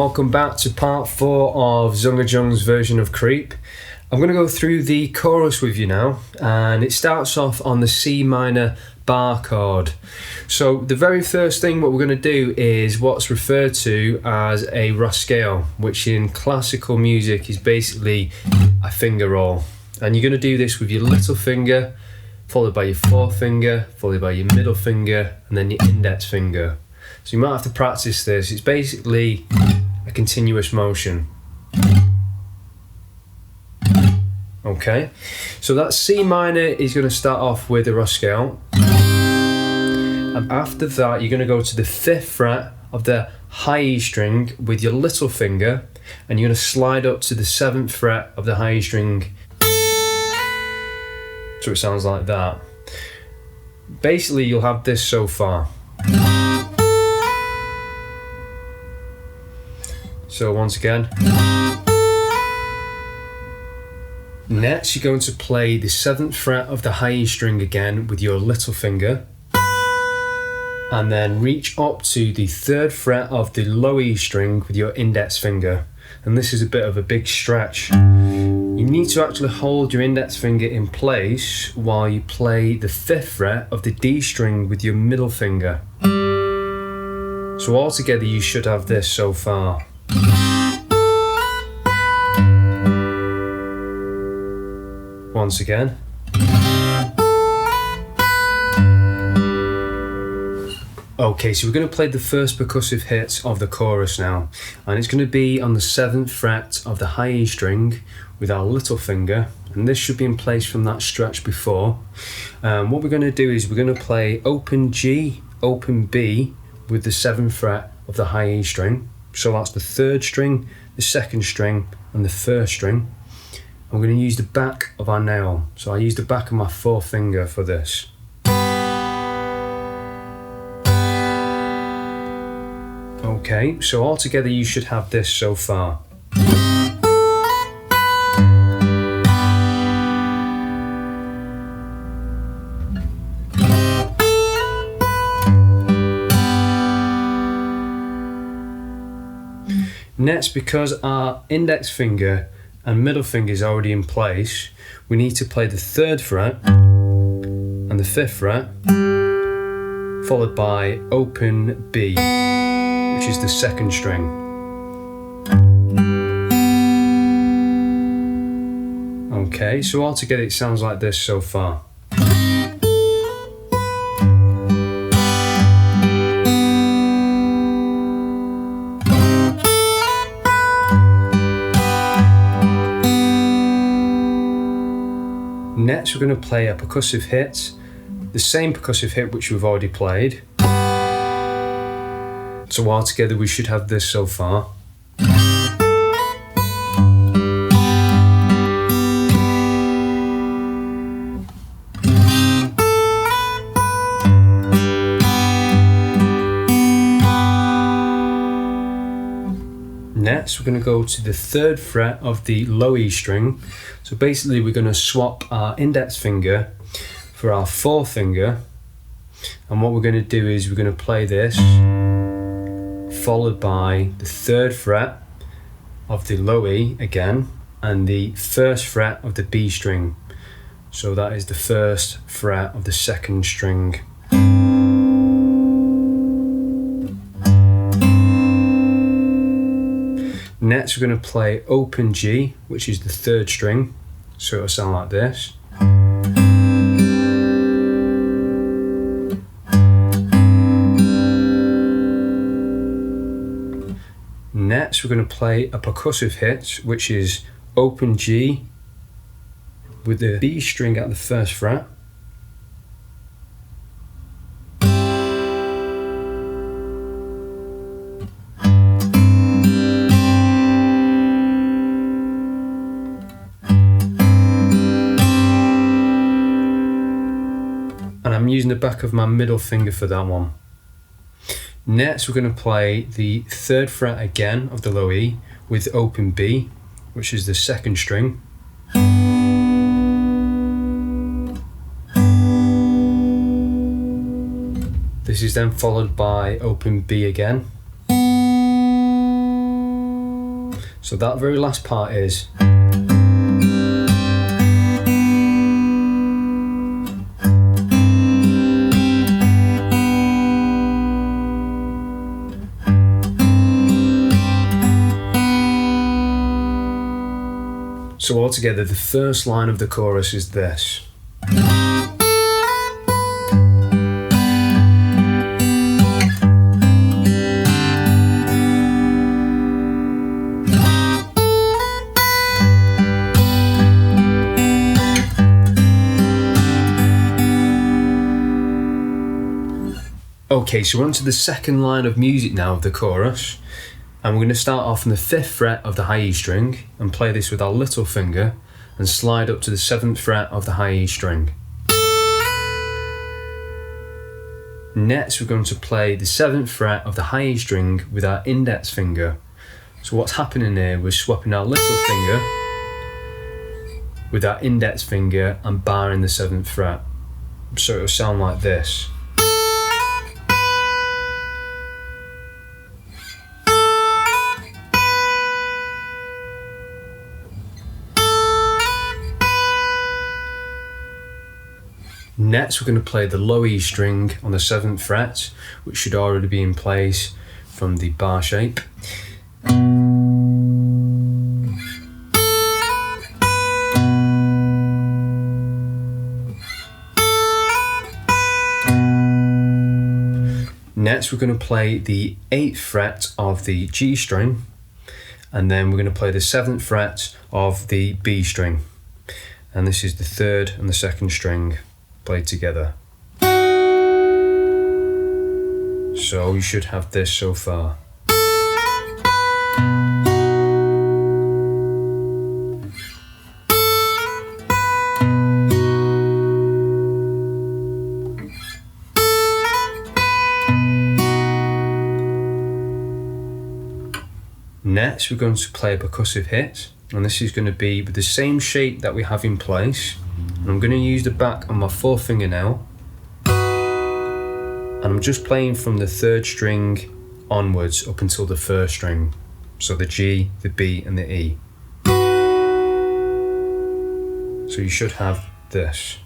welcome back to part 4 of Sungha Jung's version of Creep. I'm going to go through the chorus with you now, and it starts off on the C minor bar chord. So the very first thing what we're going to do is what's referred to as a rascale, which in classical music is basically a finger roll. And you're going to do this with your little finger, followed by your forefinger, followed by your middle finger, and then your index finger. So you might have to practice this. It's basically a continuous motion. Okay, so that C minor is going to start off with a rascale. And after that, you're going to go to the 5th fret of the high E string with your little finger, and you're going to slide up to the 7th fret of the high E string. So it sounds like that. Basically, you'll have this so far. So once again. Next, you're going to play the 7th fret of the high E string again with your little finger, and then reach up to the 3rd fret of the low E string with your index finger. And this is a bit of a big stretch. You need to actually hold your index finger in place while you play the 5th fret of the D string with your middle finger. So altogether you should have this so far. Once again. Okay, so we're going to play the first percussive hit of the chorus now, and it's going to be on the 7th fret of the high E string with our little finger, and this should be in place from that stretch before. What we're going to do is we're going to play open G, open B with the 7th fret of the high E string. So that's the 3rd string, the 2nd string, and the 1st string. I'm going to use the back of our nail, so I use the back of my forefinger for this. Okay, so altogether you should have this so far. Next, because our index finger and middle finger is already in place, we need to play the 3rd fret and the 5th fret, followed by open B, which is the 2nd string. Okay, so altogether it sounds like this so far. Next, we're going to play a percussive hit, the same percussive hit which we've already played. So altogether we should have this so far. Next, we're going to go to the 3rd fret of the low E string. So basically we're going to swap our index finger for our forefinger, and what we're going to do is we're going to play this followed by the 3rd fret of the low E again and the 1st fret of the B string. So that is the 1st fret of the 2nd string. Next, we're going to play open G, which is the 3rd string, so it'll sound like this. Next, we're going to play a percussive hit, which is open G with the B string at the 1st fret. And I'm using the back of my middle finger for that one. Next, we're going to play the 3rd fret again of the low E with open B, which is the 2nd string. This is then followed by open B again. So that very last part is. So altogether, the first line of the chorus is this. Okay, so we're on to the second line of music now of the chorus. And we're going to start off on the 5th fret of the high E string and play this with our little finger and slide up to the 7th fret of the high E string. Next we're going to play the 7th fret of the high E string with our index finger. So what's happening here, we're swapping our little finger with our index finger and barring the 7th fret. So it'll sound like this. Next we're going to play the low E string on the 7th fret, which should already be in place from the bar shape. Next we're going to play the 8th fret of the G string, and then we're going to play the 7th fret of the B string, and this is the 3rd and the 2nd string played together. So you should have this so far. Next we're going to play a percussive hit, and this is going to be with the same shape that we have in place. And I'm going to use the back on my 4th finger now, and I'm just playing from the 3rd string onwards up until the 1st string, so the G, the B and the E. So you should have this.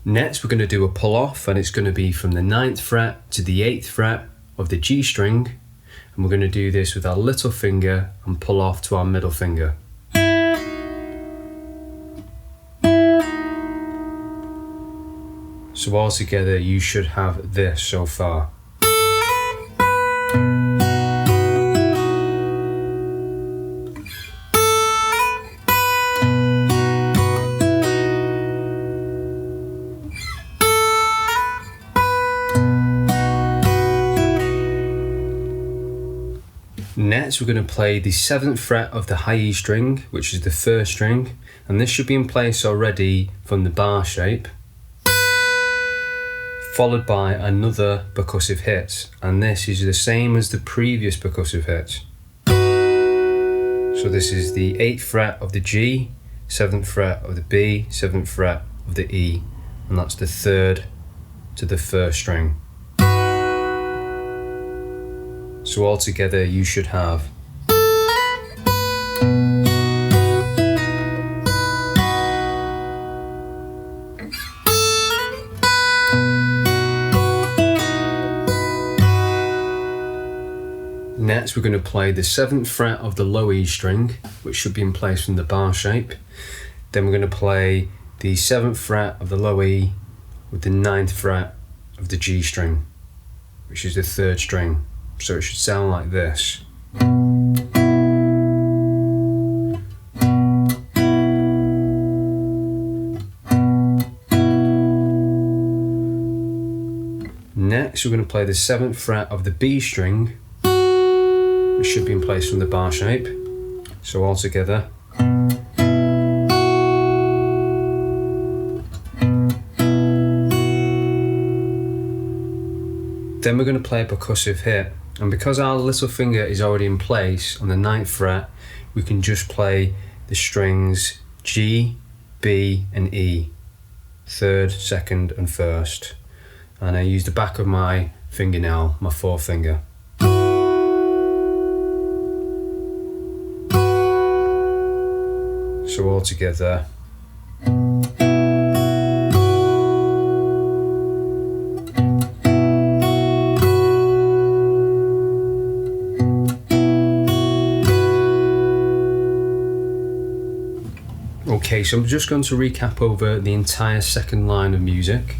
Next we're going to do a pull off, and it's going to be from the 9th fret to the 8th fret of the G string, and we're going to do this with our little finger and pull off to our middle finger. So all together you should have this so far. Next we're going to play the 7th fret of the high E string, which is the 1st string, and this should be in place already from the bar shape, followed by another percussive hit, and this is the same as the previous percussive hit. So this is the 8th fret of the G, 7th fret of the B, 7th fret of the E, and that's the 3rd to the 1st string. So altogether you should have. Next we're going to play the 7th fret of the low E string, which should be in place from the bar shape. Then we're going to play the 7th fret of the low E with the 9th fret of the G string, which is the 3rd string. So it should sound like this. Next we're going to play the 7th fret of the B string, which should be in place from the bar shape. So all together. Then we're going to play a percussive hit, and because our little finger is already in place on the 9th fret, we can just play the strings G, B and E. third, second and first. And I use the back of my fingernail, my forefinger. So all together. Okay, so I'm just going to recap over the entire second line of music.